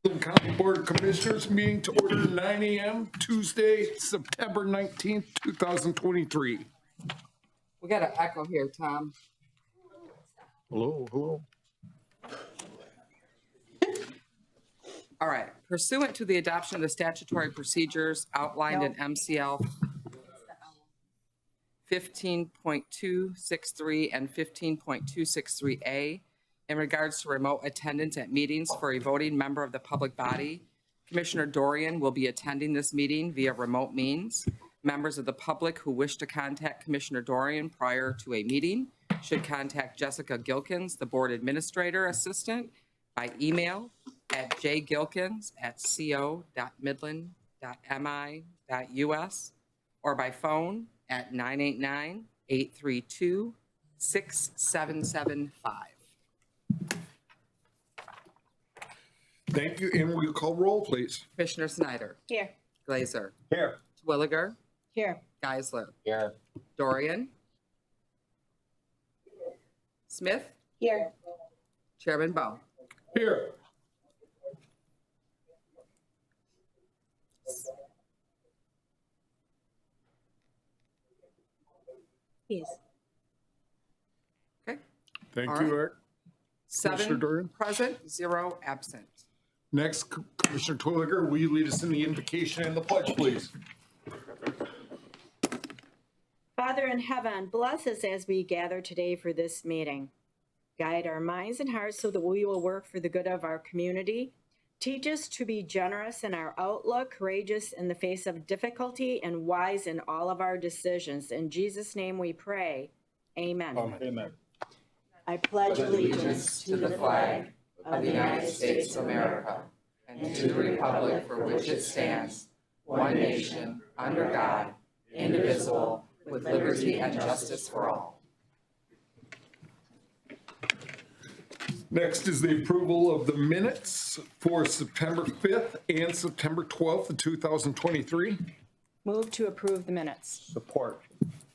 Midland County Board of Commissioners meeting to order 9 a.m. Tuesday, September 19th, 2023. We got an echo here, Tom. Hello, hello. All right. Pursuant to the adoption of the statutory procedures outlined in MCL 15.263 and 15.263A in regards to remote attendance at meetings for a voting member of the public body, Commissioner Dorian will be attending this meeting via remote means. Members of the public who wish to contact Commissioner Dorian prior to a meeting should contact Jessica Gilkins, the Board Administrator Assistant, by email at jgilkins@co.midland.mi.us or by phone at 989-832-6775. Thank you, and will you call roll, please? Commissioner Snyder. Here. Glazer. Here. Twilliger. Here. Geisler. Here. Dorian. Smith. Here. Chairman Bowe. Here. Yes. Okay. Thank All you, right. Eric. Commissioner 7 Dorian. present, 0 absent. Next, Commissioner Twilliger, will you lead us in the invocation and the pledge, please? Father in heaven, bless us as we gather today for this meeting. Guide our minds and hearts so that we will work for the good of our community. Teach us to be generous in our outlook, courageous in the face of difficulty, and wise in all of our decisions. In Jesus' name we pray. Amen. Amen. I pledge allegiance To the flag of the United States of America and to the republic for which it stands, one nation, under God, indivisible, with liberty and justice for all. Next is the approval of the minutes for September 5th and September 12th of 2023. Move to approve the minutes. Support.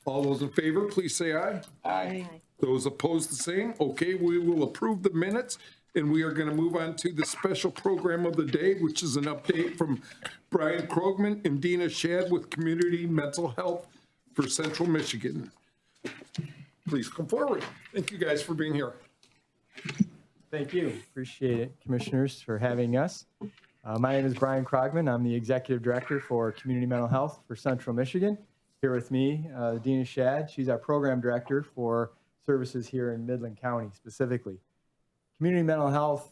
All those in favor, please say aye. Aye. Those opposed, the same. Okay, we will approve the minutes, and we are going to move on to the special program of the day, which is an update from Brian Krogman and Dina Shad with Community Mental Health for Central Michigan. Please come forward. Thank you guys for being here. Thank you. Appreciate it, commissioners, for having us. My name is Brian Krogman. I'm the Executive Director for Community Mental Health for Central Michigan. Here with me, Dina Shad. She's our Program Director for services here in Midland County specifically. Community Mental Health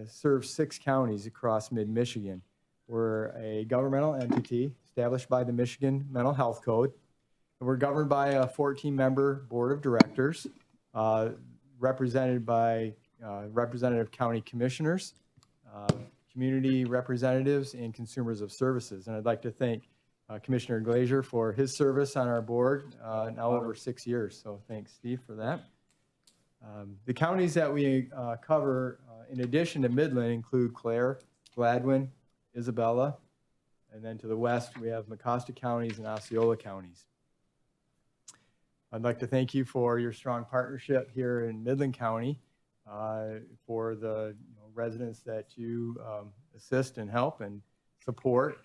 serves 6 counties across mid-Michigan. We're a governmental entity established by the Michigan Mental Health Code. And we're governed by a 14-member board of directors represented by representative county commissioners, community representatives, and consumers of services. And I'd like to thank Commissioner Glazer for his service on our board now over 6 years. So thanks, Steve, for that. The counties that we cover, in addition to Midland, include Clare, Gladwin, Isabella, and then to the west, we have Mecosta counties and Osceola counties. I'd like to thank you for your strong partnership here in Midland County, for the residents that you assist and help and support,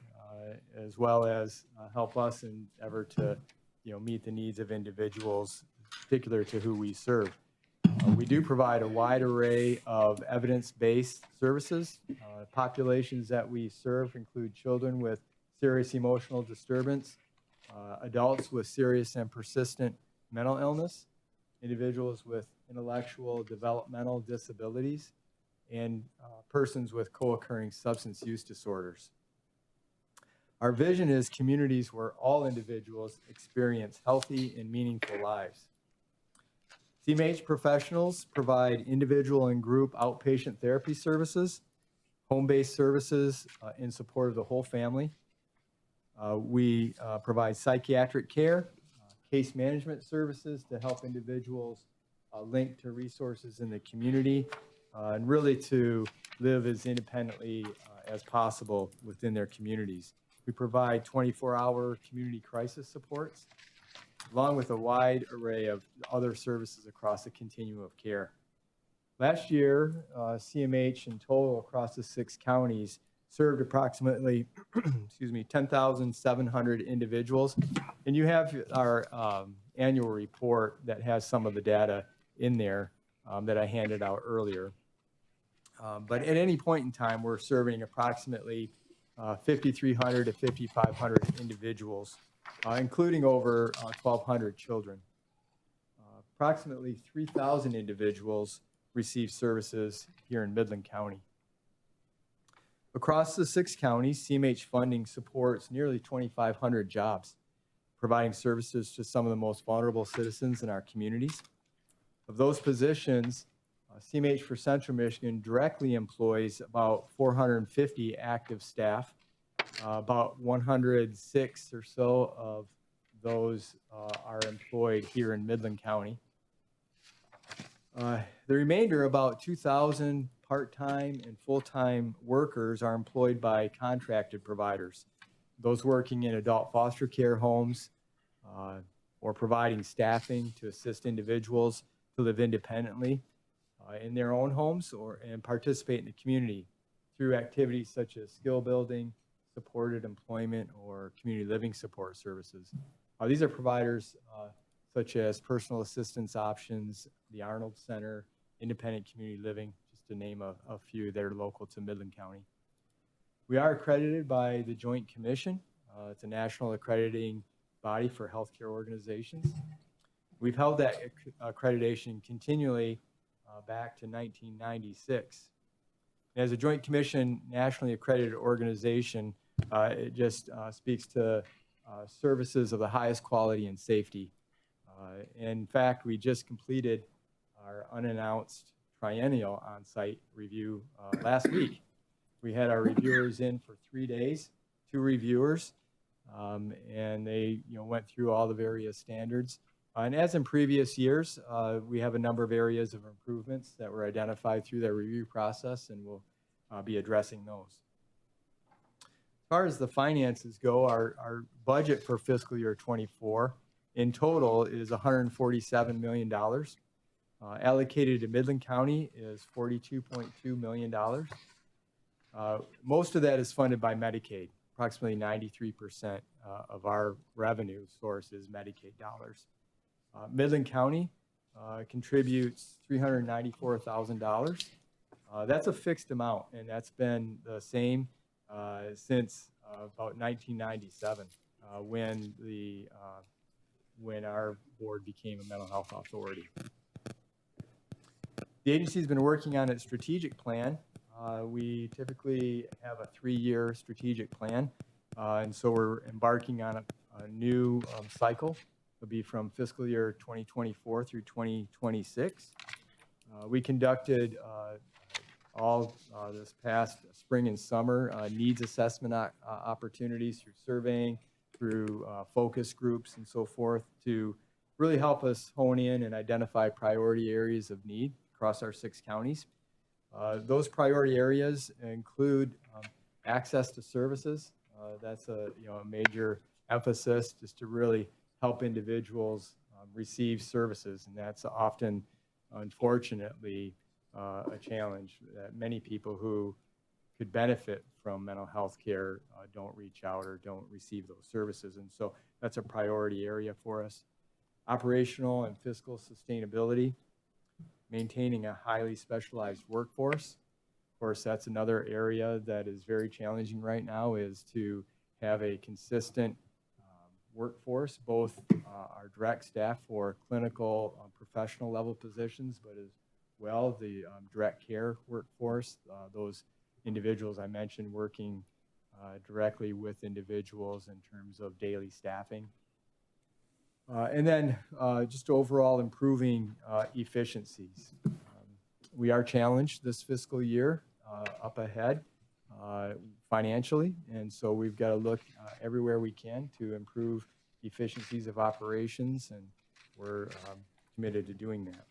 as well as help us endeavor to meet the needs of individuals, particular to who we serve. We do provide a wide array of evidence-based services. Populations that we serve include children with serious emotional disturbance, adults with serious and persistent mental illness, individuals with intellectual developmental disabilities, and persons with co-occurring substance use disorders. Our vision is communities where all individuals experience healthy and meaningful lives. CMH professionals provide individual and group outpatient therapy services, home-based services in support of the whole family. We provide psychiatric care, case management services to help individuals link to resources in the community, and really to live as independently as possible within their communities. We provide 24-hour community crisis supports, along with a wide array of other services across the continuum of care. Last year, CMH in total across the 6 counties served approximately, 10,700 individuals. And you have our annual report that has some of the data in there that I handed out earlier. But at any point in time, we're serving approximately 5,300 to 5,500 individuals, including over 1,200 children. Approximately 3,000 individuals receive services here in Midland County. Across the 6 counties, CMH funding supports nearly 2,500 jobs, providing services to some of the most vulnerable citizens in our communities. Of those positions, CMH for Central Michigan directly employs about 450 active staff. About 106 or so of those are employed here in Midland County. The remainder, about 2,000 part-time and full-time workers, are employed by contracted providers, those working in adult foster care homes or providing staffing to assist individuals to live independently in their own homes and participate in the community through activities such as skill building, supported employment, or community living support services. These are providers such as personal assistance options, the Arnold Center, independent community living, just to name a few that are local to Midland County. We are accredited by the Joint Commission. It's a national accrediting body for healthcare organizations. We've held that accreditation continually back to 1996. As a Joint Commission nationally accredited organization, it just speaks to services of the highest quality and safety. In fact, we just completed our unannounced triennial on-site review last week. We had our reviewers in for 3 days, 2 reviewers, and they went through all the various standards. And as in previous years, we have a number of areas of improvements that were identified through that review process, and we'll be addressing those. As far as the finances go, our budget for fiscal year 24 in total is $147 million. Allocated to Midland County is $42.2 million. Most of that is funded by Medicaid. Approximately 93% of our revenue source is Medicaid dollars. Midland County contributes $394,000. That's a fixed amount, and that's been the same since about 1997 when our board became a mental health authority. The agency's been working on its strategic plan. We typically have a 3-year strategic plan, and so we're embarking on a new cycle. It'll be from fiscal year 2024 through 2026. We conducted all this past spring and summer needs assessment opportunities through surveying, through focus groups and so forth to really help us hone in and identify priority areas of need across our 6 counties. Those priority areas include access to services. That's a major emphasis, just to really help individuals receive services, and that's often, unfortunately, a challenge that many people who could benefit from mental health care don't reach out or don't receive those services, and so that's a priority area for us. Operational and fiscal sustainability, maintaining a highly specialized workforce. Of course, that's another area that is very challenging right now, is to have a consistent workforce, both our direct staff for clinical professional level positions, but as well the direct care workforce, those individuals I mentioned working directly with individuals in terms of daily staffing. And then just overall improving efficiencies. We are challenged this fiscal year up ahead financially, and so we've got to look everywhere we can to improve efficiencies of operations, and we're committed to doing that.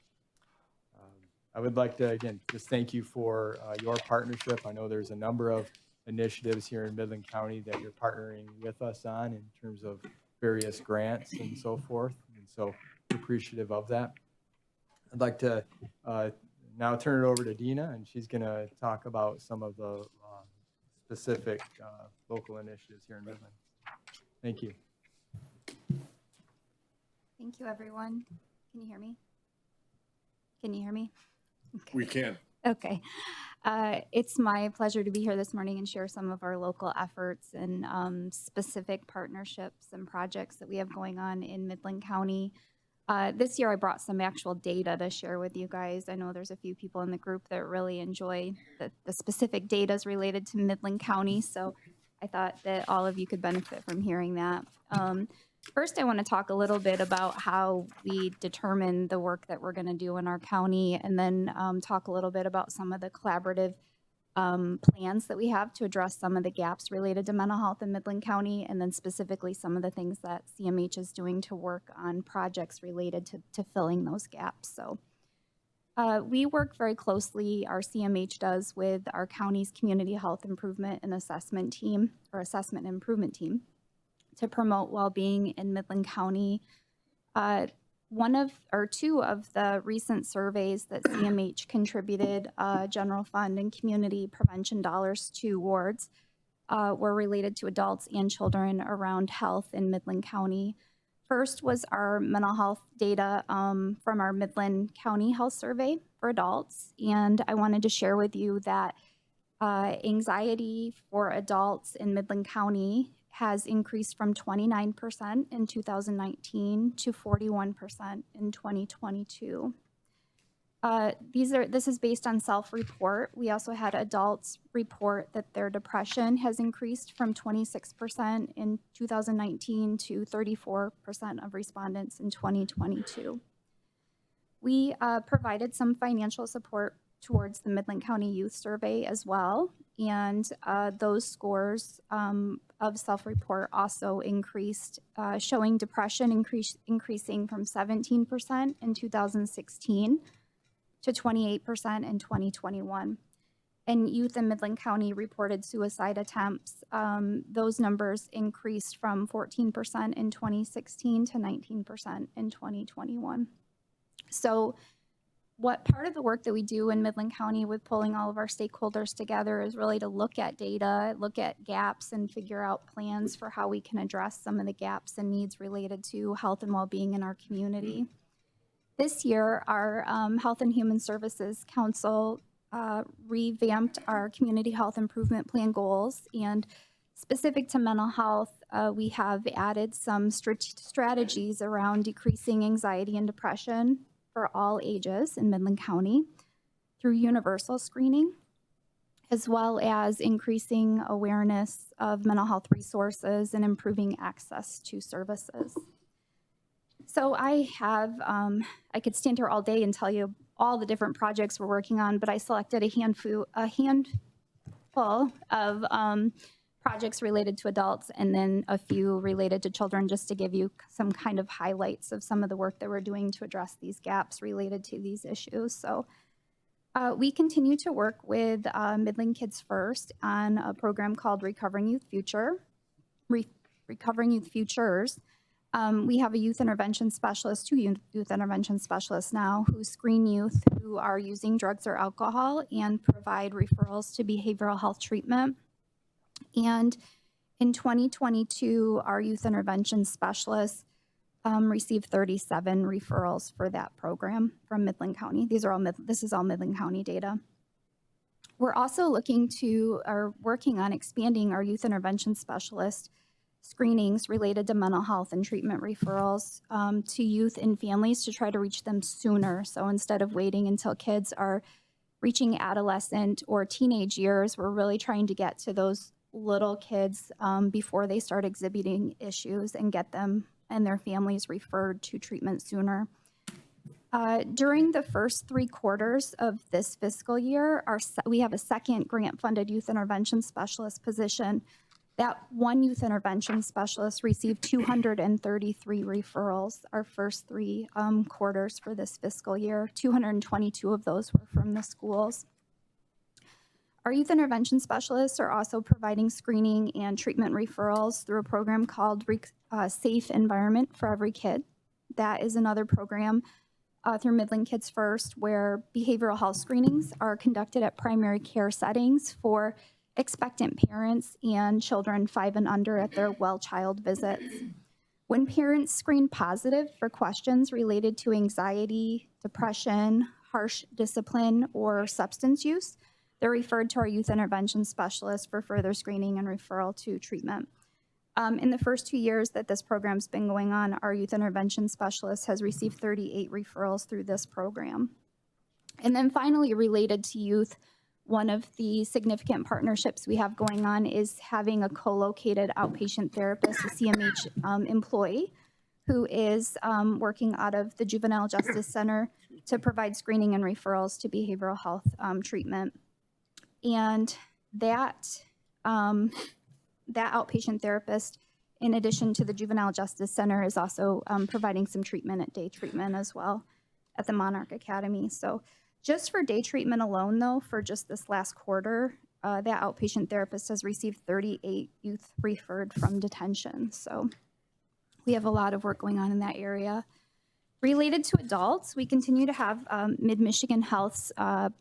I would like to, again, just thank you for your partnership. I know there's a number of initiatives here in Midland County that you're partnering with us on in terms of various grants and so forth, and so we're appreciative of that. I'd like to Now I'll turn it over to Dina, and she's going to talk about some of the specific local initiatives here in Midland. Thank you. Thank you, everyone. Can you hear me? Can you hear me? We can. Okay. It's my pleasure to be here this morning and share some of our local efforts and specific partnerships and projects that we have going on in Midland County. This year I brought some actual data to share with you guys. I know there's a few people in the group that really enjoy the specific data related to Midland County, so I thought that all of you could benefit from hearing that. First, I want to talk a little bit about how we determine the work that we're going to do in our county, and then talk a little bit about some of the collaborative plans that we have to address some of the gaps related to mental health in Midland County, and then specifically some of the things that CMH is doing to work on projects related to filling those gaps. So we work very closely, our CMH does, with our county's community health improvement and assessment team, or assessment and improvement team, to promote well-being in Midland County. Two of the recent surveys that CMH contributed general fund and community prevention dollars towards were related to adults and children around health in Midland County. First was our mental health data from our Midland County Health Survey for adults, and I wanted to share with you that anxiety for adults in Midland County has increased from 29% in 2019 to 41% in 2022. This is based on self-report. We also had adults report that their depression has increased from 26% in 2019 to 34% of respondents in 2022. We provided some financial support towards the Midland County Youth Survey as well, and those scores of self-report also increased, showing depression increasing from 17% in 2016 to 28% in 2021. And youth in Midland County reported suicide attempts. Those numbers increased from 14% in 2016 to 19% in 2021. So what part of the work that we do in Midland County with pulling all of our stakeholders together is really to look at data, look at gaps, and figure out plans for how we can address some of the gaps and needs related to health and well-being in our community. This year, our Health and Human Services Council revamped our community health improvement plan goals, and specific to mental health, we have added some strategies around decreasing anxiety and depression for all ages in Midland County through universal screening, as well as increasing awareness of mental health resources and improving access to services. So I could stand here all day and tell you all the different projects we're working on, but I selected a handful of projects related to adults and then a few related to children, just to give you some kind of highlights of some of the work that we're doing to address these gaps related to these issues. So we continue to work with Midland Kids First on a program called Recovering Youth Futures. We have a youth intervention specialist, two youth intervention specialists now, who screen youth who are using drugs or alcohol and provide referrals to behavioral health treatment. And in 2022, our youth intervention specialists received 37 referrals for that program from Midland County. This is all Midland County data. We're also working on expanding our youth intervention specialist screenings related to mental health and treatment referrals to youth and families to try to reach them sooner. So instead of waiting until kids are reaching adolescent or teenage years, we're really trying to get to those little kids before they start exhibiting issues and get them and their families referred to treatment sooner. During the first 3 quarters of this fiscal year, we have a second grant-funded youth intervention specialist position. That one youth intervention specialist received 233 referrals our first 3 quarters for this fiscal year. 222 of those were from the schools. Our youth intervention specialists are also providing screening and treatment referrals through a program called Safe Environment for Every Kid. That is another program through Midland Kids First, where behavioral health screenings are conducted at primary care settings for expectant parents and children 5 and under at their well child visits. When parents screen positive for questions related to anxiety, depression, harsh discipline, or substance use, they're referred to our youth intervention specialist for further screening and referral to treatment. In the first 2 years that this program's been going on, our youth intervention specialist has received 38 referrals through this program. And then finally, related to youth, one of the significant partnerships we have going on is having a co-located outpatient therapist, a CMH employee, who is working out of the Juvenile Justice Center to provide screening and referrals to behavioral health treatment. And that outpatient therapist, in addition to the Juvenile Justice Center, is also providing some treatment at day treatment as well at the Monarch Academy. So just for day treatment alone, though, for just this last quarter, that outpatient therapist has received 38 youth referred from detention. So we have a lot of work going on in that area. Related to adults, we continue to have Mid-Michigan Health's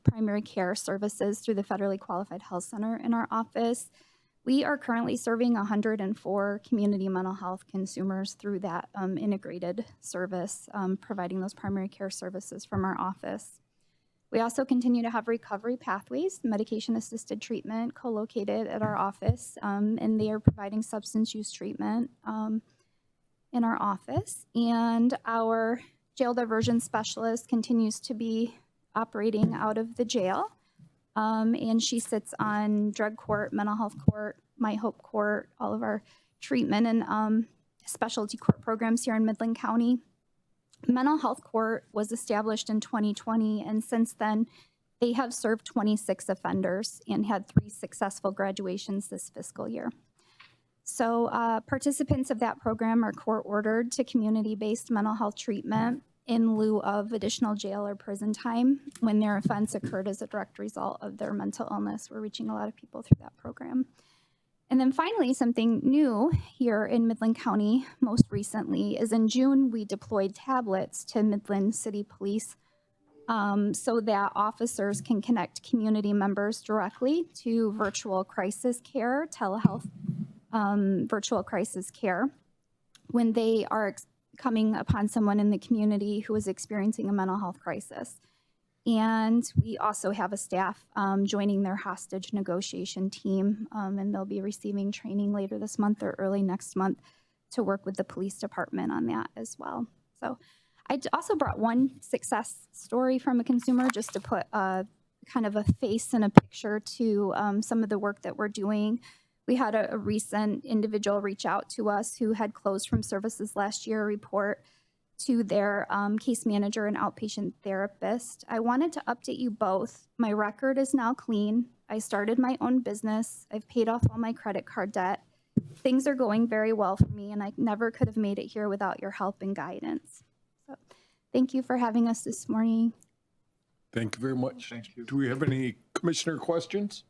primary care services through the Federally Qualified Health Center in our office. We are currently serving 104 community mental health consumers through that integrated service, providing those primary care services from our office. We also continue to have recovery pathways, medication-assisted treatment co-located at our office, and they are providing substance use treatment in our office. And our jail diversion specialist continues to be operating out of the jail, and she sits on drug court, mental health court, My Hope Court, all of our treatment and specialty court programs here in Midland County. Mental Health Court was established in 2020, and since then, they have served 26 offenders and had 3 successful graduations this fiscal year. So participants of that program are court-ordered to community-based mental health treatment in lieu of additional jail or prison time when their offense occurred as a direct result of their mental illness. We're reaching a lot of people through that program. And then finally, something new here in Midland County most recently is in June, we deployed tablets to Midland City Police so that officers can connect community members directly to virtual crisis care, telehealth virtual crisis care, when they are coming upon someone in the community who is experiencing a mental health crisis. And we also have a staff joining their hostage negotiation team, and they'll be receiving training later this month or early next month to work with the police department on that as well. So I also brought one success story from a consumer just to put kind of a face and a picture to some of the work that we're doing. We had a recent individual reach out to us who had closed from services last year, report to their case manager and outpatient therapist. I wanted to update you both. My record is now clean. I started my own business. I've paid off all my credit card debt. Things are going very well for me, and I never could have made it here without your help and guidance. So thank you for having us this morning. Thank you very much. Thank you. Do we have any commissioner questions?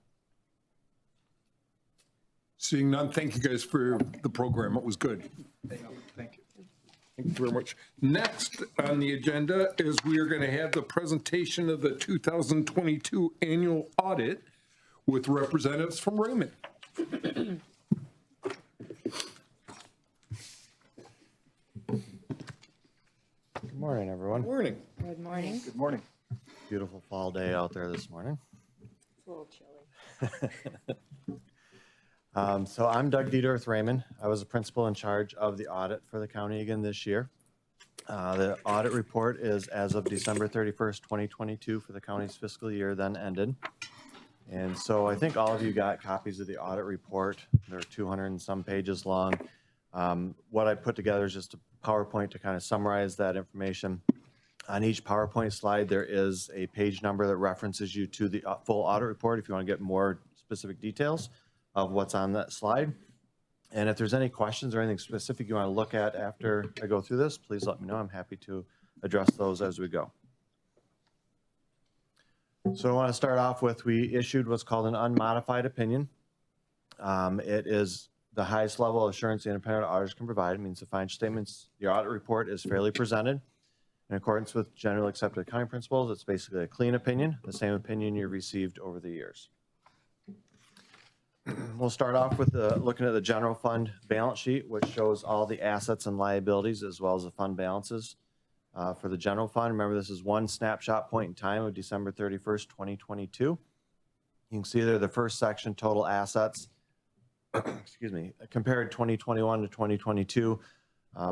Seeing none, thank you guys for the program. It was good. Thank you. Thank you very much. Next on the agenda is we are going to have the presentation of the 2022 annual audit with representatives from Raymond. Good morning, everyone. Morning. Good morning. Good morning. Beautiful fall day out there this morning. It's a little chilly. So I'm Doug Dieter with Raymond. I was the principal in charge of the audit for the county again this year. The audit report is as of December 31st, 2022 for the county's fiscal year then ended. And so I think all of you got copies of the audit report. They're 200 and some pages long. What I put together is just a PowerPoint to kind of summarize that information. On each PowerPoint slide, there is a page number that references you to the full audit report if you want to get more specific details of what's on that slide. And if there's any questions or anything specific you want to look at after I go through this, please let me know. I'm happy to address those as we go. So I want to start off with, we issued what's called an unmodified opinion. It is the highest level of assurance the independent auditors can provide. It means the financial statements, your audit report is fairly presented. In accordance with generally accepted accounting principles, it's basically a clean opinion, the same opinion you've received over the years. We'll start off with looking at the general fund balance sheet, which shows all the assets and liabilities as well as the fund balances. For the general fund, remember this is one snapshot point in time of December 31st, 2022. You can see there the first section, total assets, excuse me, compared 2021 to 2022,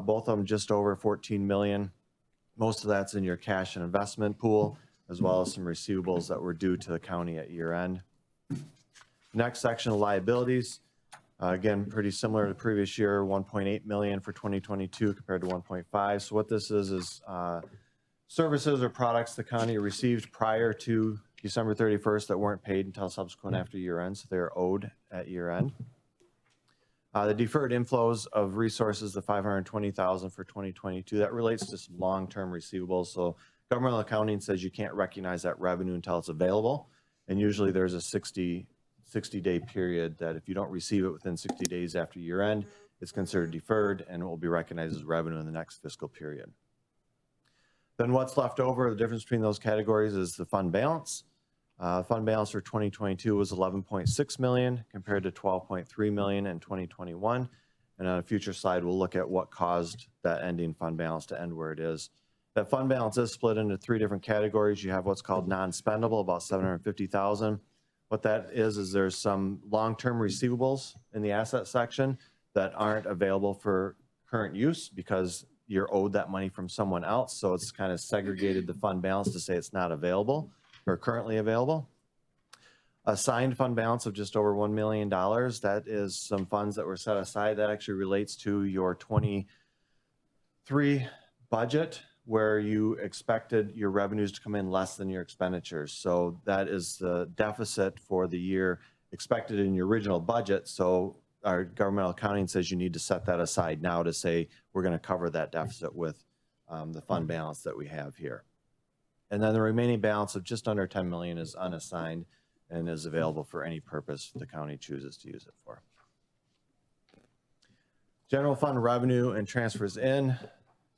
both of them just over 14 million. Most of that's in your cash and investment pool, as well as some receivables that were due to the county at year end. Next section of liabilities, again, pretty similar to the previous year, 1.8 million for 2022 compared to 1.5. So what this is services or products the county received prior to December 31st that weren't paid until subsequent after year end, so they're owed at year end. The deferred inflows of resources, the 520,000 for 2022, that relates to some long-term receivables. So governmental accounting says you can't recognize that revenue until it's available. And usually there's a 60-day period that if you don't receive it within 60 days after year end, it's considered deferred and it will be recognized as revenue in the next fiscal period. Then what's left over, the difference between those categories is the fund balance. Fund balance for 2022 was 11.6 million compared to 12.3 million in 2021. And on a future slide, we'll look at what caused that ending fund balance to end where it is. That fund balance is split into three different categories. You have what's called non-spendable, about 750,000. What that is there's some long-term receivables in the asset section that aren't available for current use because you're owed that money from someone else. So it's kind of segregated the fund balance to say it's not available or currently available. A signed fund balance of just over $1 million. That is some funds that were set aside. That actually relates to your 23 budget where you expected your revenues to come in less than your expenditures. So that is the deficit for the year expected in your original budget. So our governmental accounting says you need to set that aside now to say we're going to cover that deficit with the fund balance that we have here. And then the remaining balance of just under 10 million is unassigned and is available for any purpose the county chooses to use it for. General fund revenue and transfers in.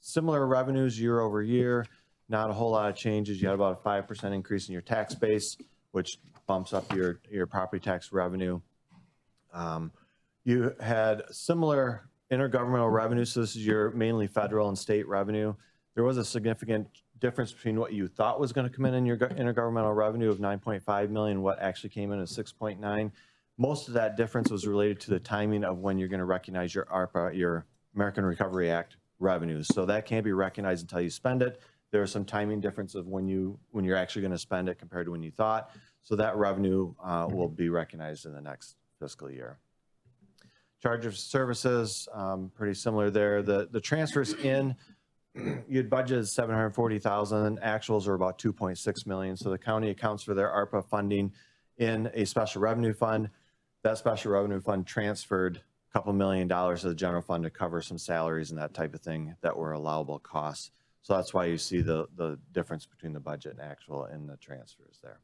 Similar revenues year over year, not a whole lot of changes. You had about a 5% increase in your tax base, which bumps up your property tax revenue. You had similar intergovernmental revenue, so this is your mainly federal and state revenue. There was a significant difference between what you thought was going to come in your intergovernmental revenue of 9.5 million, what actually came in as 6.9. Most of that difference was related to the timing of when you're going to recognize your ARPA, your American Recovery Act revenues. So that can't be recognized until you spend it. There are some timing difference of when you're actually going to spend it compared to when you thought. So that revenue will be recognized in the next fiscal year. Charge of services, pretty similar there. The transfers in, you'd budgeted 740,000, actuals are about 2.6 million. So the county accounts for their ARPA funding in a special revenue fund. That special revenue fund transferred a couple $1 million to the general fund to cover some salaries and that type of thing that were allowable costs. So that's why you see the difference between the budget and actual in the transfers there.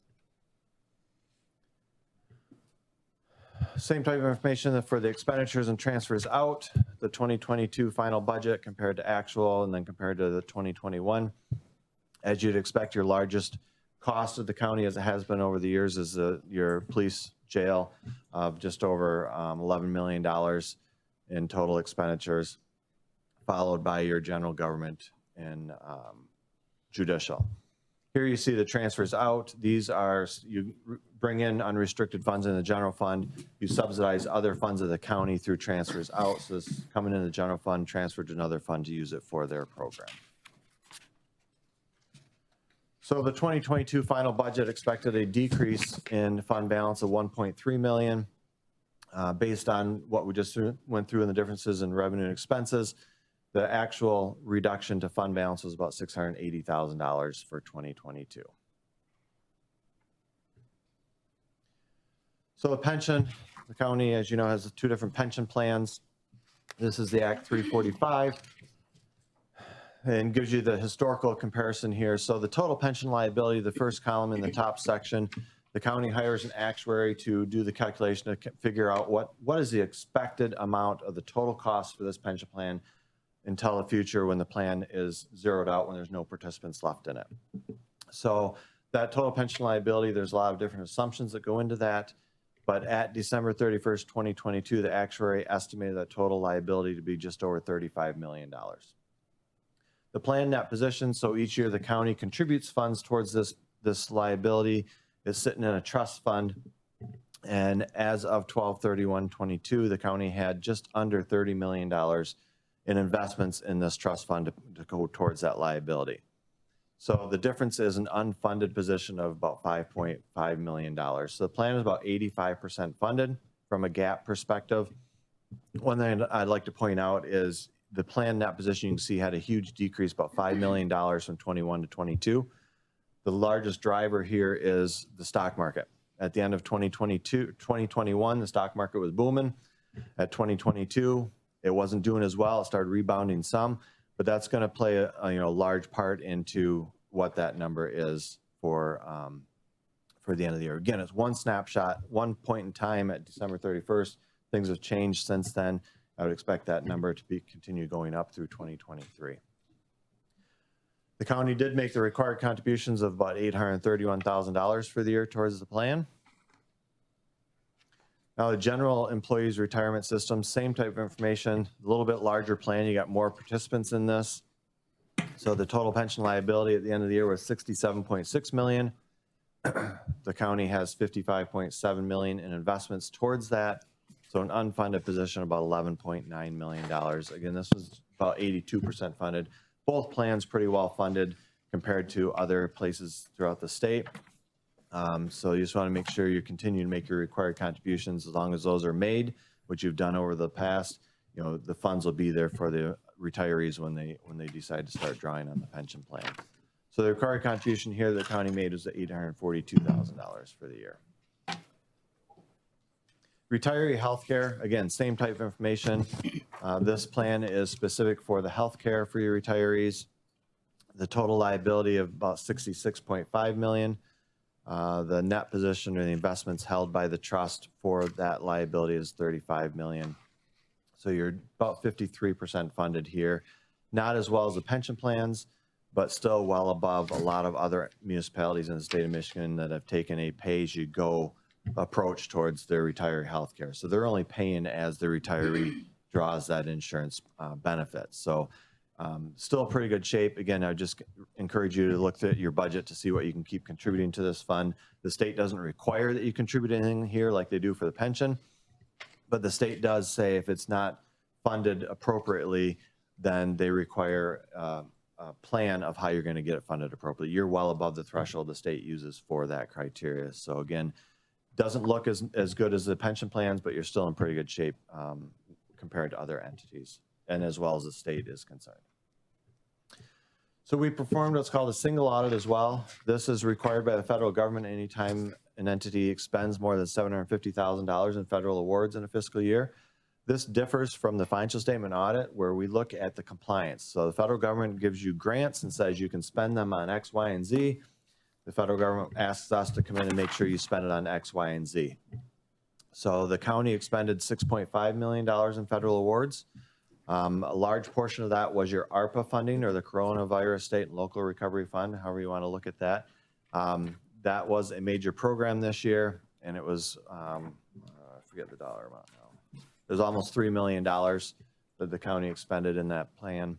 Same type of information for the expenditures and transfers out, the 2022 final budget compared to actual and then compared to the 2021. As you'd expect, your largest cost of the county, as it has been over the years, is your police jail of just over $11 million in total expenditures, followed by your general government and judicial. Here you see the transfers out. These are, you bring in unrestricted funds in the general fund. You subsidize other funds of the county through transfers out. So this is coming in the general fund, transferred to another fund to use it for their program. So the 2022 final budget expected a decrease in fund balance of 1.3 million based on what we just went through in the differences in revenue and expenses. The actual reduction to fund balance was about $680,000 for 2022. So the pension, the county, as you know, has two different pension plans. This is the Act 345 and gives you the historical comparison here. So the total pension liability, the first column in the top section, the county hires an actuary to do the calculation to figure out what is the expected amount of the total cost for this pension plan until the future when the plan is zeroed out, when there's no participants left in it. So that total pension liability, there's a lot of different assumptions that go into that. But at December 31st, 2022, the actuary estimated that total liability to be just over $35 million. The plan net position, so each year the county contributes funds towards this liability, is sitting in a trust fund. And as of 12/31/22, the county had just under $30 million in investments in this trust fund to go towards that liability. So the difference is an unfunded position of about $5.5 million. So the plan is about 85% funded from a GAAP perspective. One thing I'd like to point out is the plan net position you can see had a huge decrease, about $5 million from 21 to 22. The largest driver here is the stock market. At the end of 2021, the stock market was booming. At 2022, it wasn't doing as well. It started rebounding some, but that's going to play a large part into what that number is for the end of the year. Again, it's one snapshot, one point in time at December 31st. Things have changed since then. I would expect that number to continue going up through 2023. The county did make the required contributions of about $831,000 for the year towards the plan. Now, the general employees retirement system, same type of information, a little bit larger plan. You got more participants in this. So the total pension liability at the end of the year was $67.6 million. The county has $55.7 million in investments towards that. So an unfunded position about $11.9 million. Again, this was about 82% funded. Both plans pretty well funded compared to other places throughout the state. So you just want to make sure you continue to make your required contributions. As long as those are made, which you've done over the past, the funds will be there for the retirees when they decide to start drawing on the pension plan. So the required contribution here the county made was $842,000 for the year. Retiree healthcare, again, same type of information. This plan is specific for the healthcare for your retirees. The total liability of about $66.5 million. The net position or the investments held by the trust for that liability is $35 million. So you're about 53% funded here. Not as well as the pension plans, but still well above a lot of other municipalities in the state of Michigan that have taken a pay-as-you-go approach towards their retiree health care. So they're only paying as the retiree draws that insurance benefit. So still pretty good shape. Again, I just encourage you to look at your budget to see what you can keep contributing to this fund. The state doesn't require that you contribute anything here like they do for the pension, but the state does say if it's not funded appropriately, then they require a plan of how you're going to get it funded appropriately. You're well above the threshold the state uses for that criteria. So again, doesn't look as good as the pension plans, but you're still in pretty good shape compared to other entities and as well as the state is concerned. So we performed what's called a single audit as well. This is required by the federal government anytime an entity expends more than $750,000 in federal awards in a fiscal year. This differs from the financial statement audit where we look at the compliance. So the federal government gives you grants and says you can spend them on X, Y, and Z. The federal government asks us to come in and make sure you spend it on X, Y, and Z. So the county expended $6.5 million in federal awards. A large portion of that was your ARPA funding or the Coronavirus State and Local Recovery Fund, however you want to look at that. That was a major program this year, and it was, I forget the dollar amount now. It was almost $3 million that the county expended in that plan.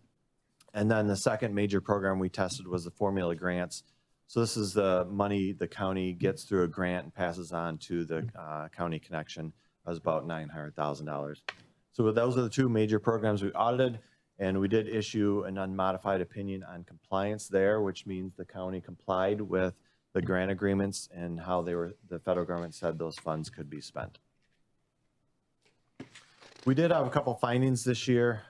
And then the second major program we tested was the formula grants. So this is the money the county gets through a grant and passes on to the county connection. That was about $900,000. So those are the two major programs we audited, and we did issue an unmodified opinion on compliance there, which means the county complied with the grant agreements and how the federal government said those funds could be spent. We did have a couple findings this year.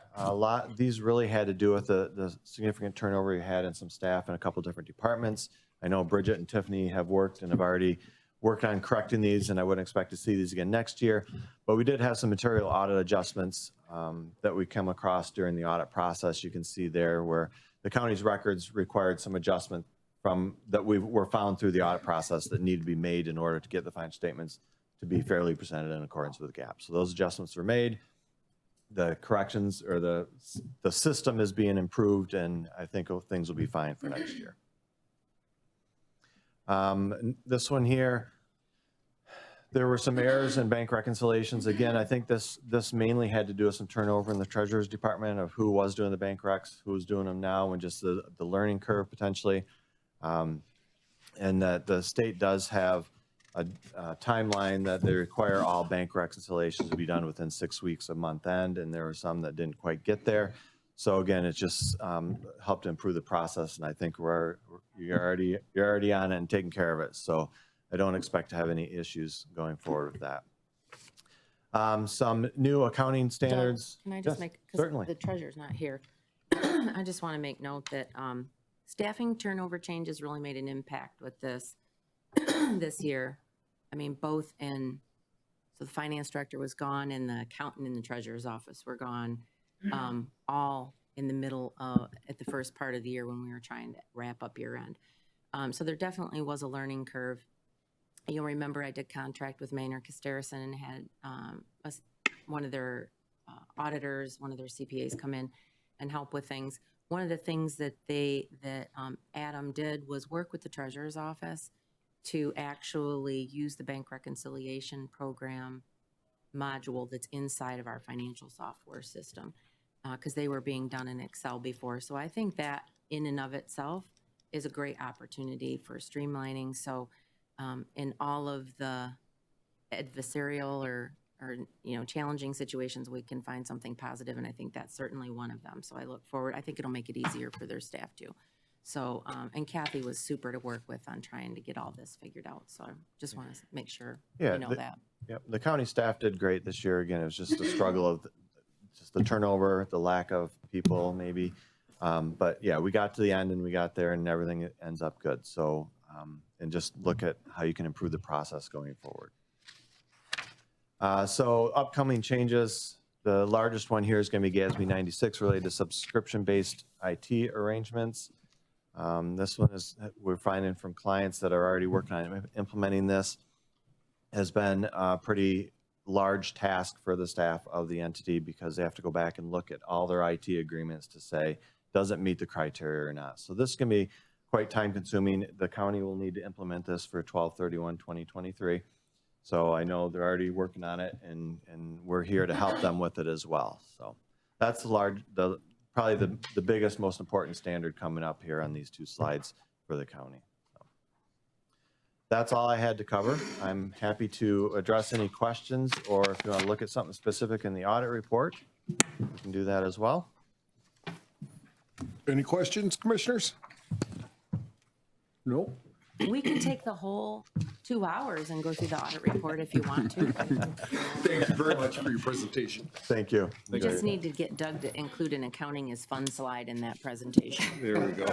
These really had to do with the significant turnover we had in some staff in a couple different departments. I know Bridget and Tiffany have worked and have already worked on correcting these, and I wouldn't expect to see these again next year. But we did have some material audit adjustments that we come across during the audit process. You can see there where the county's records required some adjustment that were found through the audit process that need to be made in order to get the financial statements to be fairly presented in accordance with GAAP. So those adjustments were made. the corrections or the system is being improved, and I think things will be fine for next year. This one here, there were some errors in bank reconciliations. Again, I think this mainly had to do with some turnover in the Treasurer's Department of who was doing the bank recs, who was doing them now, and just the learning curve potentially. And that the state does have a timeline that they require all bank reconciliations to be done within 6 weeks of month end, and there were some that didn't quite get there. So again, it just helped improve the process, and I think you're already on it and taking care of it. So I don't expect to have any issues going forward with that. Some new accounting standards. Can I just Yes, make, certainly. because the treasurer's not here. I just want to make note that staffing turnover changes really made an impact with this this year. I mean, both in, so the finance director was gone and the accountant in the treasurer's office were gone, all in the middle of, at the first part of the year when we were trying to wrap up year end. So there definitely was a learning curve. You'll remember I did contract with Maynard Casterison and had one of their auditors, one of their CPAs come in and help with things. One of the things that Adam did was work with the treasurer's office to actually use the bank reconciliation program module that's inside of our financial software system, because they were being done in Excel before. So I think that in and of itself is a great opportunity for streamlining. So in all of the adversarial or challenging situations, we can find something positive, and I think that's certainly one of them. So I look forward. I think it'll make it easier for their staff too. So and Kathy was super to work with on trying to get all this figured out. So I just want to make sure you know that. Yep, the county staff did great this year. Again, it was just a struggle of just the turnover, the lack of people maybe. But yeah, we got to the end and we got there and everything ends up good. So, and just look at how you can improve the process going forward. So upcoming changes, the largest one here is going to be GASB 96 related to subscription-based IT arrangements. This one is, we're finding from clients that are already working on implementing this, has been a pretty large task for the staff of the entity because they have to go back and look at all their IT agreements to say, does it meet the criteria or not? So this can be quite time consuming. The county will need to implement this for 12/31/2023. So I know they're already working on it and we're here to help them with it as well. So that's probably the biggest, most important standard coming up here on these two slides for the county. So that's all I had to cover. I'm happy to address any questions, or if you want to look at something specific in the audit report, we can do that as well. Any questions, commissioners? No? We can take the whole 2 hours and go through the audit report if you want to. Thank you very much for your presentation. Thank you. We just need to get Doug to include an accounting is fun slide in that presentation. There we go.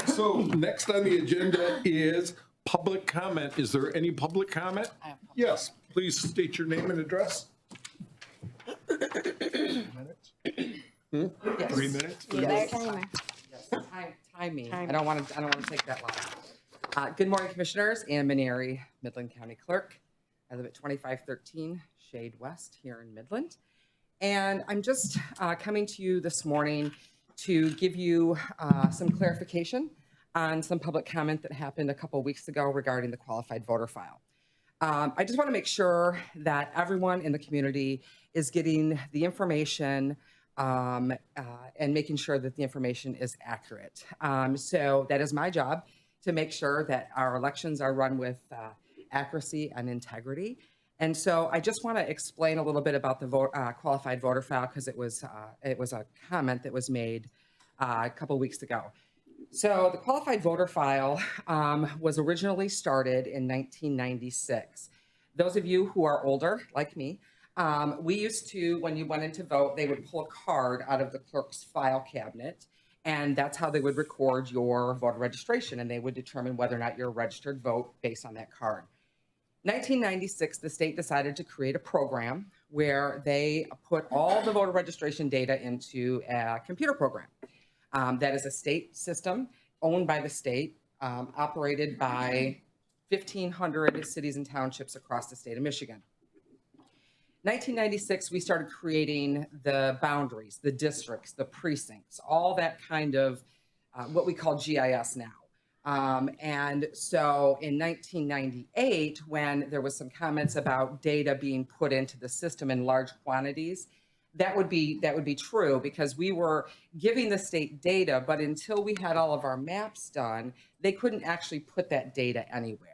So next on the agenda is public comment. Is there any public comment? Yes, please state your name and address. 3 minutes? Time me. I don't want to take that long. Good morning, commissioners. Ann Maneri, Midland County Clerk. I live at 2513 Shade West here in Midland. And I'm just coming to you this morning to give you some clarification on some public comment that happened a couple of weeks ago regarding the qualified voter file. I just want to make sure that everyone in the community is getting the information and making sure that the information is accurate. So that is my job, to make sure that our elections are run with accuracy and integrity. And so I just want to explain a little bit about the qualified voter file, because it was a comment that was made a couple weeks ago. So the qualified voter file was originally started in 1996. Those of you who are older, like me, we used to, when you went in to vote, they would pull a card out of the clerk's file cabinet, and that's how they would record your voter registration, and they would determine whether or not you're a registered vote based on that card. 1996, the state decided to create a program where they put all the voter registration data into a computer program. That is a state system owned by the state, operated by 1,500 cities and townships across the state of Michigan. 1996, we started creating the boundaries, the districts, the precincts, all that kind of what we call GIS now. And so in 1998, when there was some comments about data being put into the system in large quantities, that would be true because we were giving the state data, but until we had all of our maps done, they couldn't actually put that data anywhere.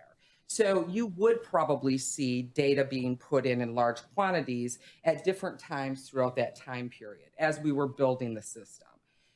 So you would probably see data being put in large quantities at different times throughout that time period as we were building the system.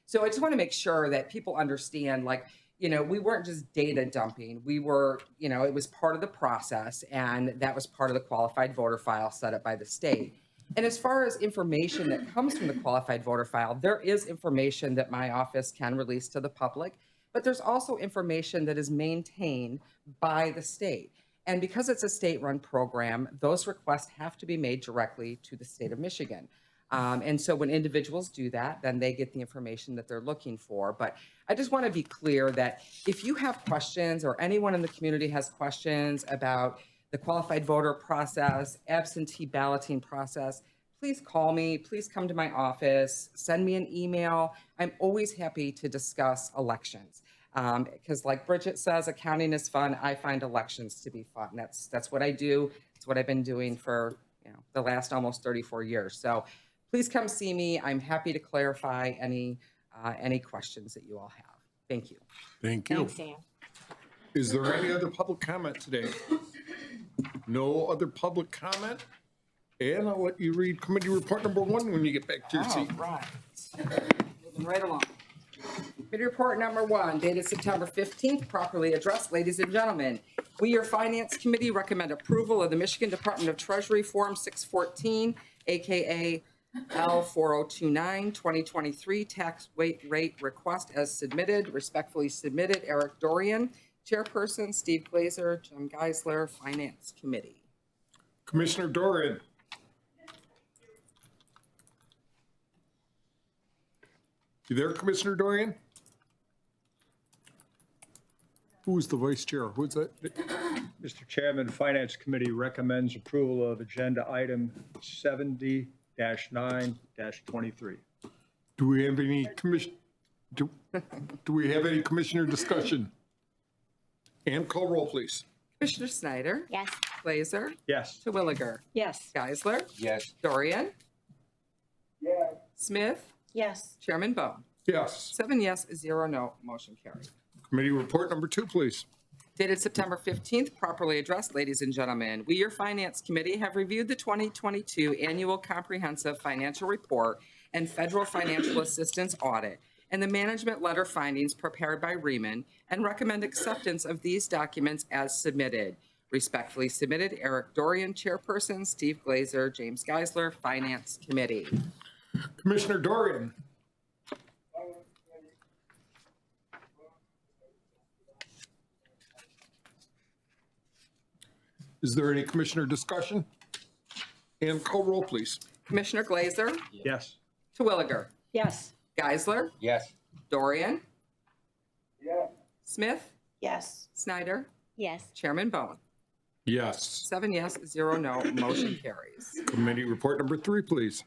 So I just want to make sure that people understand, like, we weren't just data dumping. We were, it was part of the process, and that was part of the qualified voter file set up by the state. And as far as information that comes from the qualified voter file, there is information that my office can release to the public, but there's also information that is maintained by the state. And because it's a state-run program, those requests have to be made directly to the state of Michigan. And so when individuals do that, then they get the information that they're looking for. But I just want to be clear that if you have questions or anyone in the community has questions about the qualified voter process, absentee balloting process, please call me, please come to my office, send me an email. I'm always happy to discuss elections. Because like Bridget says, accounting is fun. I find elections to be fun. That's what I do. It's what I've been doing for the last almost 34 years. So please come see me. I'm happy to clarify any questions that you all have. Thank you. Thank you. Thanks, Ann. Is there any other public comment today? No other public comment? And I'll let you read committee report number 1 when you get back to your seat. Right. Moving right along. Committee report number 1, dated September 15th, properly addressed. Ladies and gentlemen, we, your Finance Committee, recommend approval of the Michigan Department of Treasury Form 614, AKA L4029, 2023 tax rate request as submitted. Respectfully submitted, Eric Dorian, Chairperson, Steve Glazer, Jim Geisler, Finance Committee. Commissioner Dorian. You there, Commissioner Dorian? Who's the vice chair? Who's that? Mr. Chairman, Finance Committee recommends approval of agenda item 70-9-23. Do we have any do we have any commissioner discussion? And call roll, please. Commissioner Snyder? Yes. Glazer? Yes. Terwilliger? Yes. Geisler? Yes. Dorian? Yes. Smith? Yes. Chairman Bone? Yes. 7 yes, 0 no, motion carried. Committee report number 2, please. Dated September 15th, properly addressed, ladies and gentlemen. We, your Finance Committee, have reviewed the 2022 Annual Comprehensive Financial Report and Federal Financial Assistance Audit and the management letter findings prepared by Riemann and recommend acceptance of these documents as submitted. Respectfully submitted, Eric Dorian, Chairperson, Steve Glazer, James Geisler, Finance Committee. Commissioner Dorian. Is there any commissioner discussion? And call roll, please. Commissioner Glazer? Yes. Terwilliger? Yes. Geisler? Yes. Dorian? Yes. Smith? Yes. Snyder? Yes. Chairman Bone? Yes. 7 yes, 0 no, motion carries. Committee report number 3, please.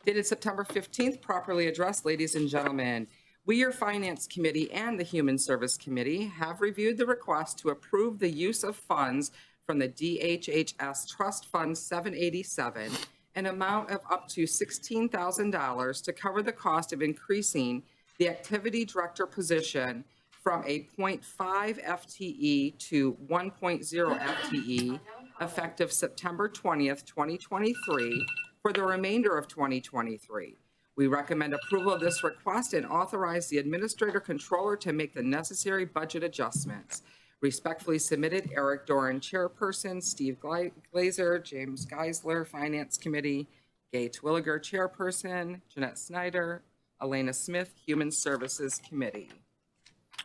Dated September 15th, properly addressed, ladies and gentlemen. We, your Finance Committee and the Human Service Committee, have reviewed the request to approve the use of funds from the DHHS Trust Fund 787, an amount of up to $16,000 to cover the cost of increasing the activity director position from a 0.5 FTE to 1.0 FTE effective September 20th, 2023 for the remainder of 2023. We recommend approval of this request and authorize the administrator controller to make the necessary budget adjustments. Respectfully submitted, Eric Doran, Chairperson, Steve Glazer, James Geisler, Finance Committee, Gay Twilliger, Chairperson, Jeanette Snyder, Elena Smith, Human Services Committee.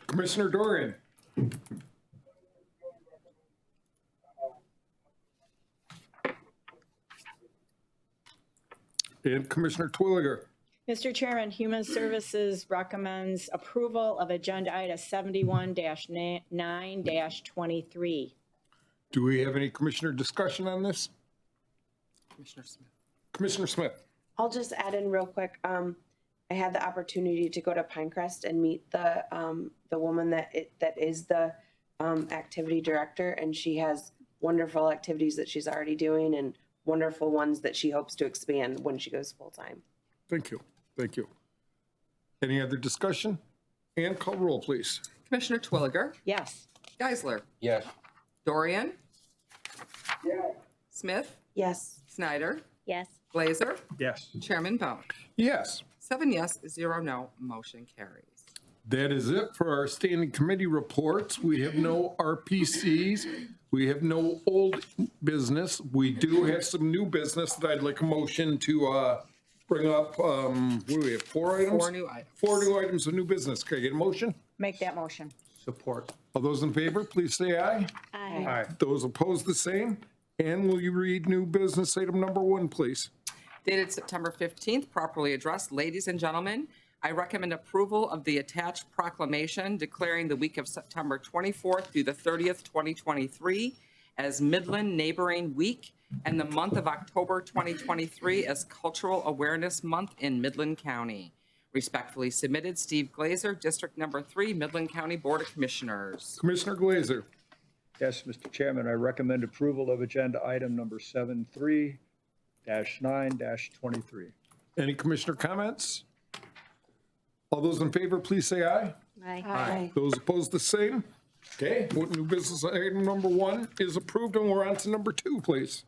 Commissioner Dorian. And Commissioner Twilliger. Mr. Chairman, Human Services recommends approval of agenda item 71-9-23. Do we have any commissioner discussion on this? Commissioner Smith. Commissioner Smith. I'll just add in real quick. I had the opportunity to go to Pinecrest and meet the woman that is the activity director, and she has wonderful activities that she's already doing and wonderful ones that she hopes to expand when she goes full time. Thank you. Thank you. Any other discussion? And call roll, please. Commissioner Twilliger. Yes. Geisler. Yes. Dorian. Smith. Yes. Snyder. Yes. Glazer. Yes. Chairman Bone. Yes. 7 yes, 0 no, motion carries. That is it for our standing committee reports. We have no RPCs. We have no old business. We do have some new business that I'd like a motion to bring up. What do we have, 4 items? 4 new items. 4 new items of new business. Can I get a motion? Make that motion. Support. All those in favor, please say aye. Aye. Aye. Those opposed, the same. And will you read new business item number 1, please? Dated September 15th, properly addressed, ladies and gentlemen, I recommend approval of the attached proclamation declaring the week of September 24th through the 30th, 2023 as Midland Neighboring Week and the month of October 2023 as Cultural Awareness Month in Midland County. Respectfully submitted, Steve Glazer, District Number 3, Midland County Board of Commissioners. Commissioner Glazer. Yes, Mr. Chairman, I recommend approval of agenda item number 73-9-23. Any commissioner comments? All those in favor, please say aye. Aye. Those opposed, the same. Okay, new business item number 1 is approved, and we're on to number 2, please.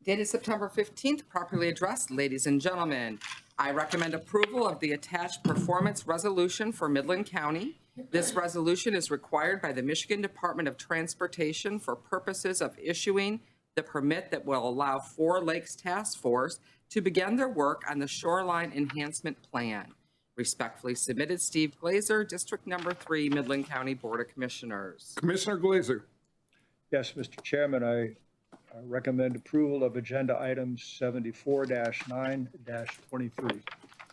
Dated September 15th, properly addressed, ladies and gentlemen, I recommend approval of the attached performance resolution for Midland County. This resolution is required by the Michigan Department of Transportation for purposes of issuing the permit that will allow 4 Lakes Task Force to begin their work on the Shoreline Enhancement Plan. Respectfully submitted, Steve Glazer, District Number 3, Midland County Board of Commissioners. Commissioner Glazer. Yes, Mr. Chairman, I recommend approval of agenda items 74-9-23.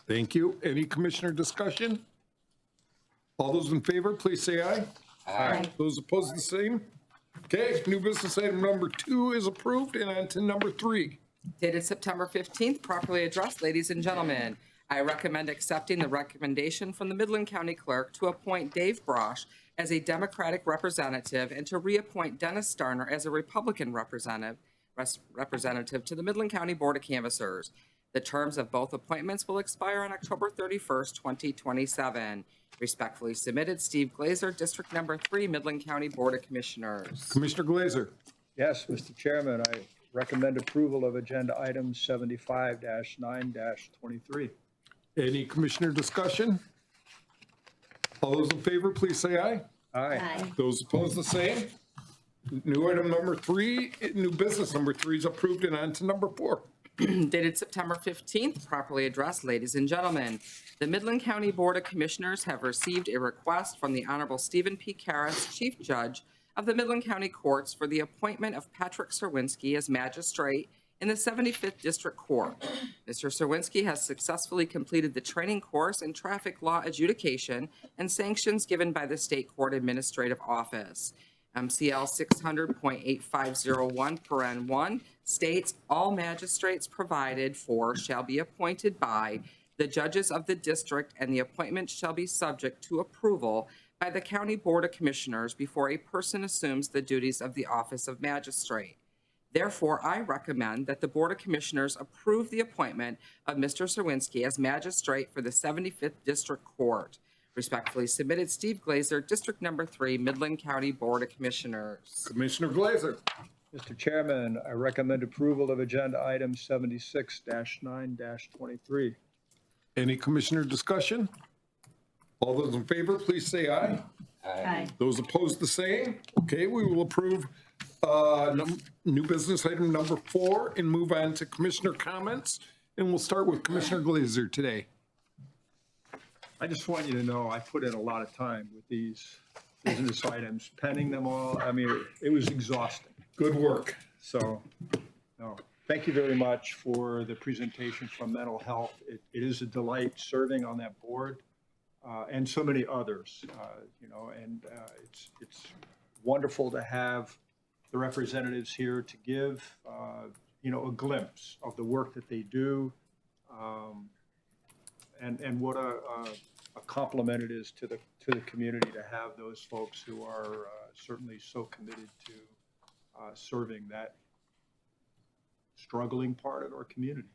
Thank you. Any commissioner discussion? All those in favor, please say aye. Aye. Those opposed, the same. Okay, new business item number 2 is approved, and on to number 3. Dated September 15th, properly addressed, ladies and gentlemen, I recommend accepting the recommendation from the Midland County Clerk to appoint Dave Brosh as a Democratic representative and to reappoint Dennis Starner as a Republican representative to the Midland County Board of Canvassers. The terms of both appointments will expire on October 31st, 2027. Respectfully submitted, Steve Glazer, District Number 3, Midland County Board of Commissioners. Commissioner Glazer. Yes, Mr. Chairman, I recommend approval of agenda items 75-9-23. Any commissioner discussion? All those in favor, please say aye. Aye. Those opposed, the same. New item number 3, new business number 3 is approved, and on to number 4. Dated September 15th, properly addressed, ladies and gentlemen. The Midland County Board of Commissioners have received a request from the Honorable Stephen P. Karras, Chief Judge of the Midland County Courts, for the appointment of Patrick Serwinski as magistrate in the 75th District Court. Mr. Serwinski has successfully completed the training course in traffic law adjudication and sanctions given by the State Court Administrative Office. MCL 600.8501 states all magistrates provided for shall be appointed by the judges of the district, and the appointment shall be subject to approval by the County Board of Commissioners before a person assumes the duties of the office of magistrate. Therefore, I recommend that the Board of Commissioners approve the appointment of Mr. Serwinski as magistrate for the 75th District Court. Respectfully submitted, Steve Glazer, District Number 3, Midland County Board of Commissioners. Commissioner Glazer. Mr. Chairman, I recommend approval of agenda item 76-9-23. Any commissioner discussion? All those in favor, please say aye. Aye. Those opposed, the same. Okay, we will approve new business item number 4 and move on to commissioner comments. And we'll start with Commissioner Glazer today. I just want you to know I put in a lot of time with these business items, penning them all. I mean, it was exhausting. Good work. So, no, thank you very much for the presentation from mental health. It is a delight serving on that board and so many others, and it's wonderful to have the representatives here to give a glimpse of the work that they do, and what a compliment it is to the community to have those folks who are certainly so committed to serving that struggling part of our community.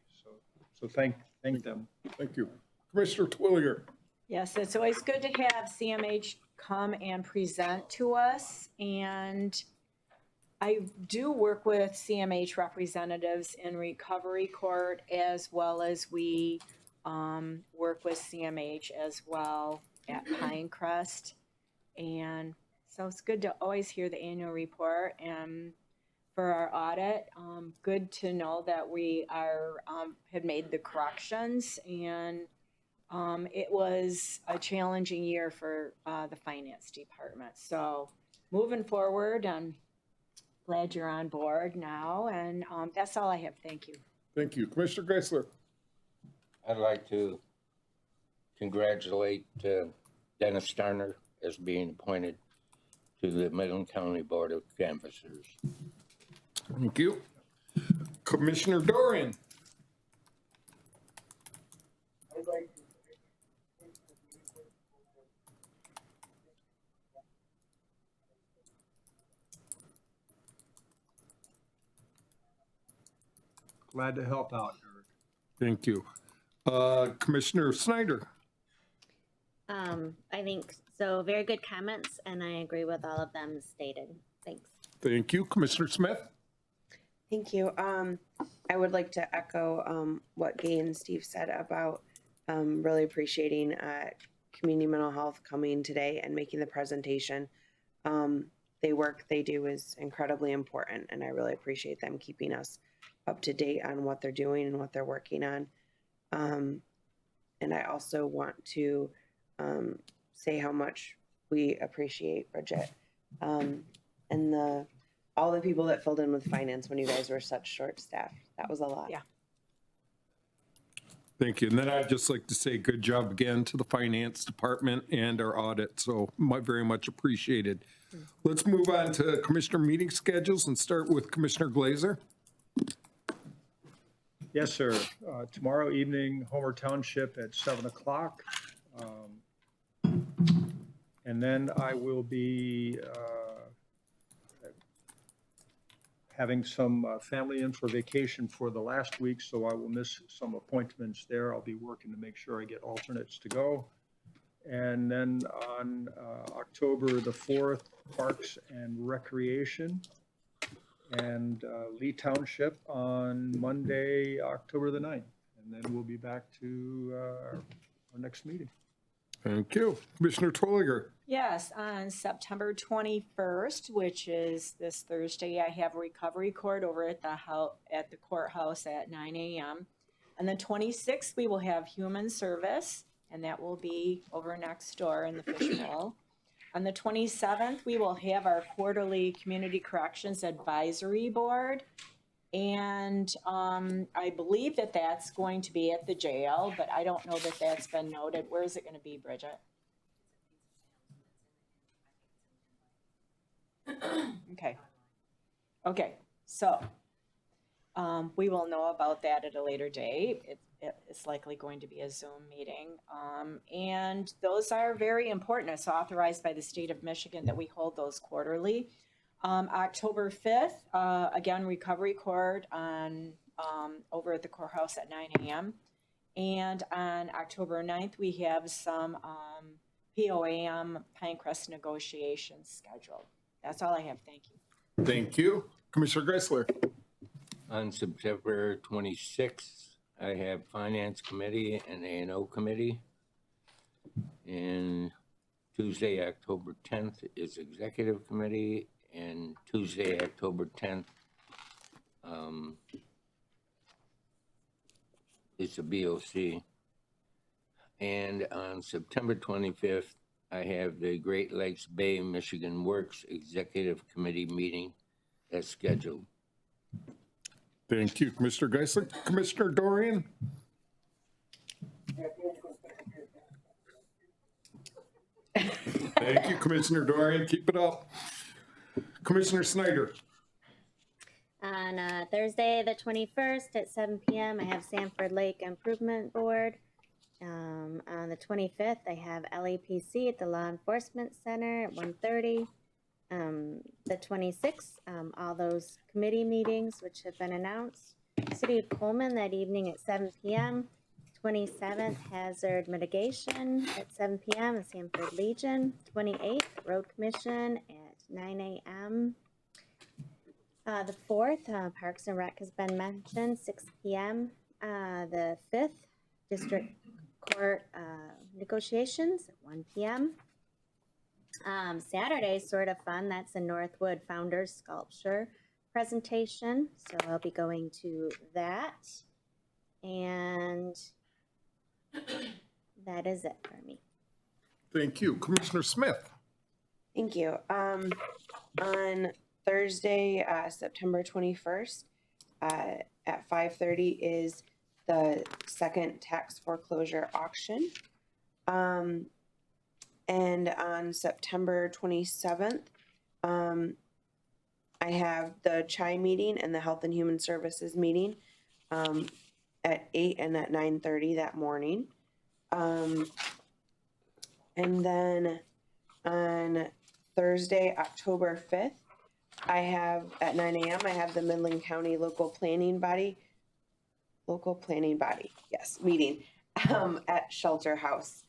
So thank them. Thank you. Commissioner Twilliger. Yes, it's always good to have CMH come and present to us. And I do work with CMH representatives in recovery court, as well as we work with CMH as well at Pinecrest. And so it's good to always hear the annual report. And for our audit, good to know that we have made the corrections, and it was a challenging year for the finance department. So moving forward, I'm glad you're on board now, and that's all I have. Thank you. Thank you. Commissioner Geisler. I'd like to congratulate Dennis Starner as being appointed to the Midland County Board of Canvassers. Thank you. Commissioner Dorian. Glad to help out, Eric. Thank you. Commissioner Snyder. I think so. Very good comments, and I agree with all of them stated. Thanks. Thank you. Commissioner Smith. Thank you. I would like to echo what Gay and Steve said about really appreciating community mental health coming today and making the presentation. The work they do is incredibly important, and I really appreciate them keeping us up to date on what they're doing and what they're working on. And I also want to say how much we appreciate Bridget and all the people that filled in with finance when you guys were such short staffed. That was a lot. Yeah. Thank you. And then I'd just like to say good job again to the finance department and our audit. So very much appreciated. Let's move on to commissioner meeting schedules and start with Commissioner Glazer. Yes, sir. Tomorrow evening, Homer Township at 7 o'clock. And then I will be having some family in for vacation for the last week, so I will miss some appointments there. I'll be working to make sure I get alternates to go. And then on October the 4th, Parks and Recreation, and Lee Township on Monday, October the 9th. And then we'll be back to our next meeting. Thank you. Commissioner Twilliger. Yes, on September 21st, which is this Thursday, I have a recovery court over at the courthouse at 9 a.m. On the 26th, we will have human service, and that will be over next door in the fishbowl. On the 27th, we will have our quarterly Community Corrections Advisory Board. And I believe that that's going to be at the jail, but I don't know that that's been noted. Where is it going to be, Bridget? Okay, so we will know about that at a later date. It's likely going to be a Zoom meeting. And those are very important. It's authorized by the state of Michigan that we hold those quarterly. October 5th, again, recovery court on over at the courthouse at 9 a.m. And on October 9th, we have some POAM Pinecrest negotiations scheduled. That's all I have. Thank you. Thank you. Commissioner Geisler. On September 26th, I have Finance Committee and A&O Committee. And Tuesday, October 10th is Executive Committee, and Tuesday, October 10th is the BOC. And on September 25th, I have the Great Lakes Bay Michigan Works Executive Committee meeting as scheduled. Thank you, Commissioner Geisler. Commissioner Dorian. Thank you, Commissioner Dorian. Keep it up. Commissioner Snyder. On Thursday, the 21st at 7 p.m., I have Sanford Lake Improvement Board. On the 25th, I have LAPC at the Law Enforcement Center at 1:30. The 26th, all those committee meetings which have been announced. City of Coleman that evening at 7 p.m. 27th, Hazard Mitigation at 7 p.m. the Sanford Legion. 28th, Road Commission at 9 a.m. The 4th, Parks and Rec has been mentioned, 6 p.m. The 5th, District Court negotiations at 1 p.m. Saturday is sort of fun. That's the Northwood Founders Sculpture presentation. So I'll be going to that. And that is it for me. Thank you. Commissioner Smith. Thank you. On Thursday, September 21st, at 5:30 is the second tax foreclosure auction. And on September 27th, I have the CHI meeting and the Health and Human Services meeting at 8 and at 9:30 that morning. And then on Thursday, October 5th, I have at 9 a.m. I have the Midland County local planning body, yes, meeting at Shelter House.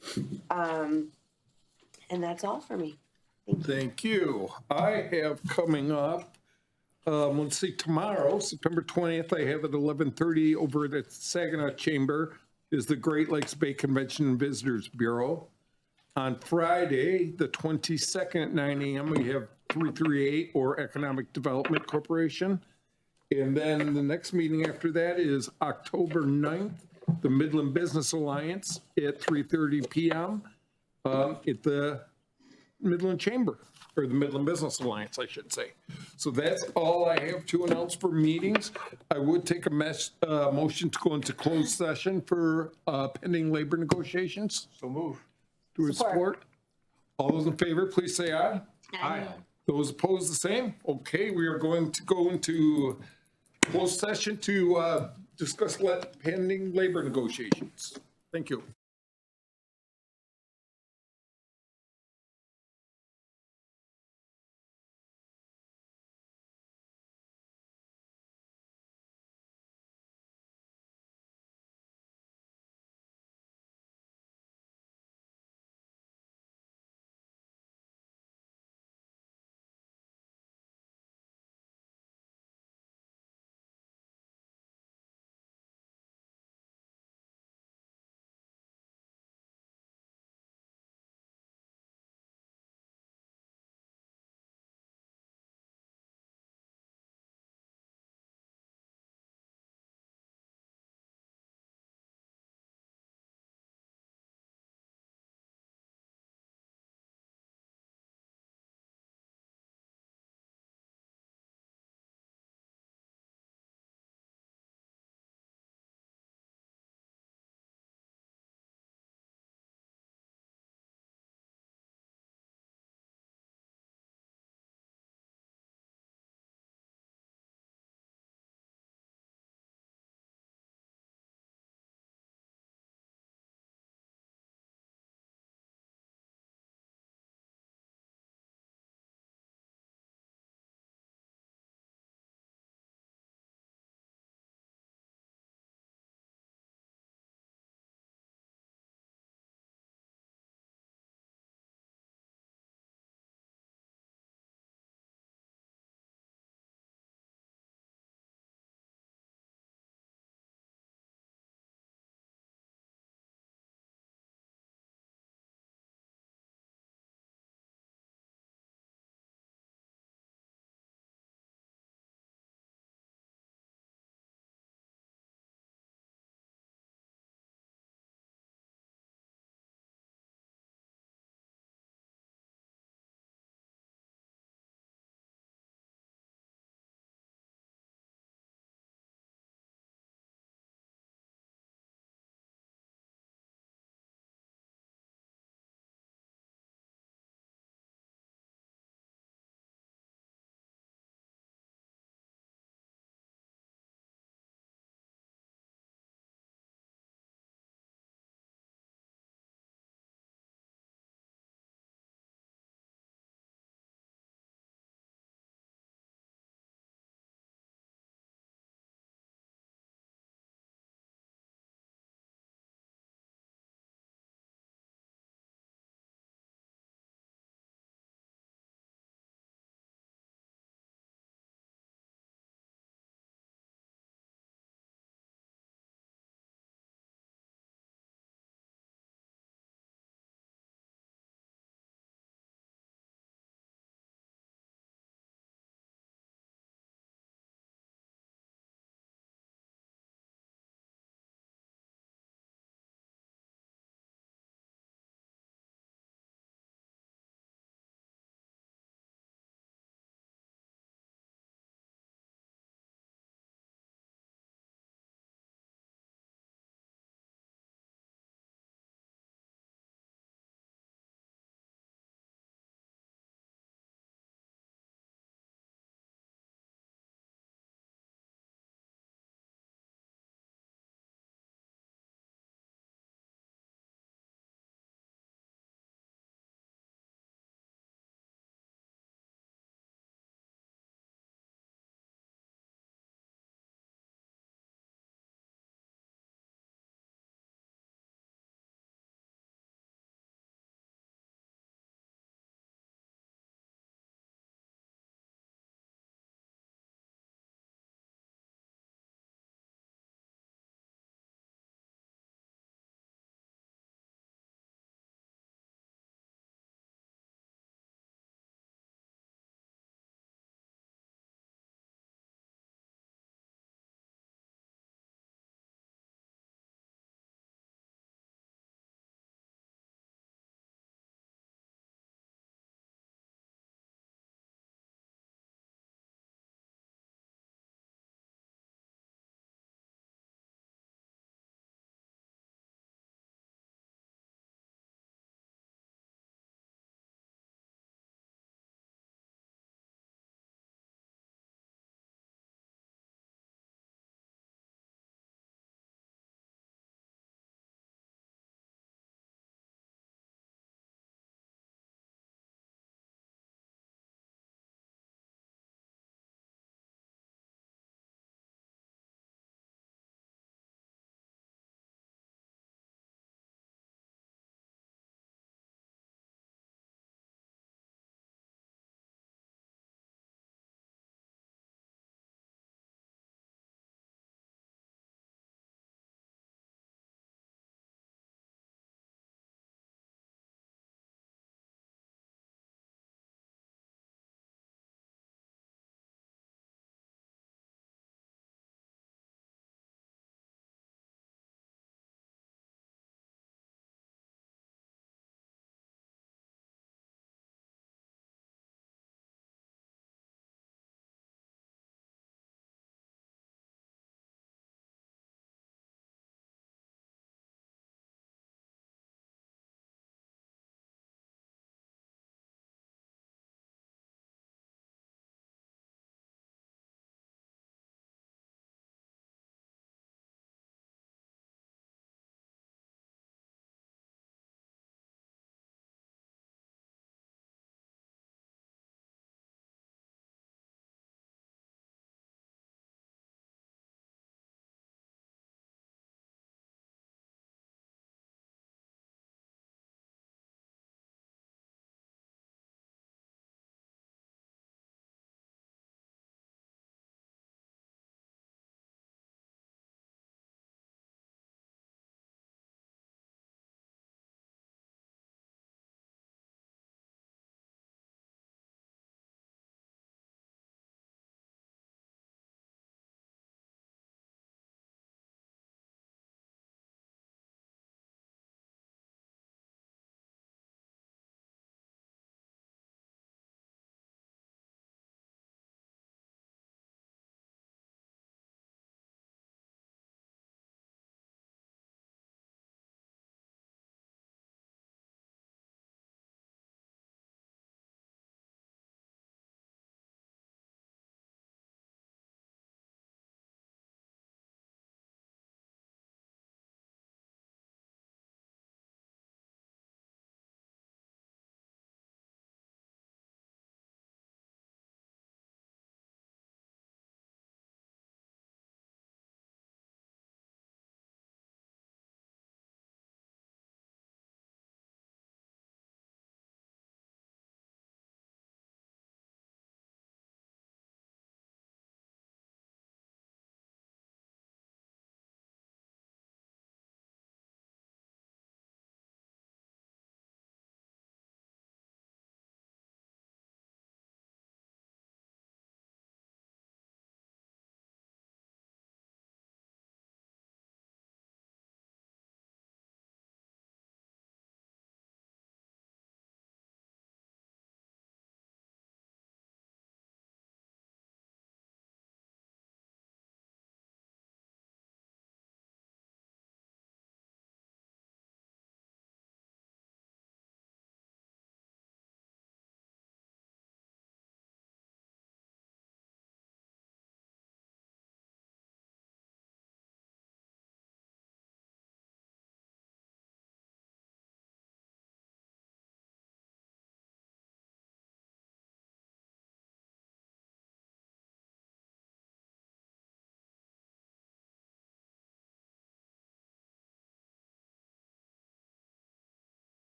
And that's all for me. Thank you. Thank you. I have coming up, let's see, tomorrow, September 20th, I have at 11:30 over at the Saginaw Chamber is the Great Lakes Bay Convention and Visitors Bureau. On Friday, the 22nd at 9 a.m., we have 338 or Economic Development Corporation. And then the next meeting after that is October 9th, the Midland Business Alliance at 3:30 p.m. At the Midland Chamber, or the Midland Business Alliance, I should say. So that's all I have to announce for meetings. I would take a motion to go into closed session for pending labor negotiations. So move. Do we support? All those in favor, please say aye. Aye. Those opposed, the same? Okay, we are going to go into closed session to discuss pending labor negotiations. Thank you.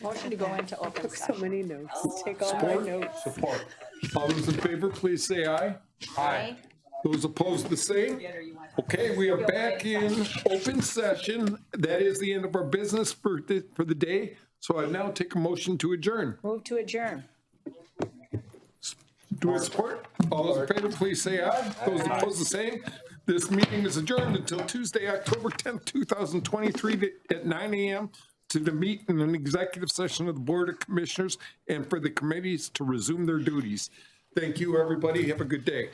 Motion to go into open Took so session. many notes. Take all my notes. Support. All those in favor, please say aye. Aye. Those opposed, the same. Okay, we are back in open session. That is the end of our business for the day. So I now take a motion to adjourn. Move to adjourn. Do I support? All those in favor, please say aye. Those opposed, the same. This meeting is adjourned until Tuesday, October 10th, 2023 at 9 a.m. to meet in an executive session of the Board of Commissioners and for the committees to resume their duties. Thank you, everybody. Have a good day.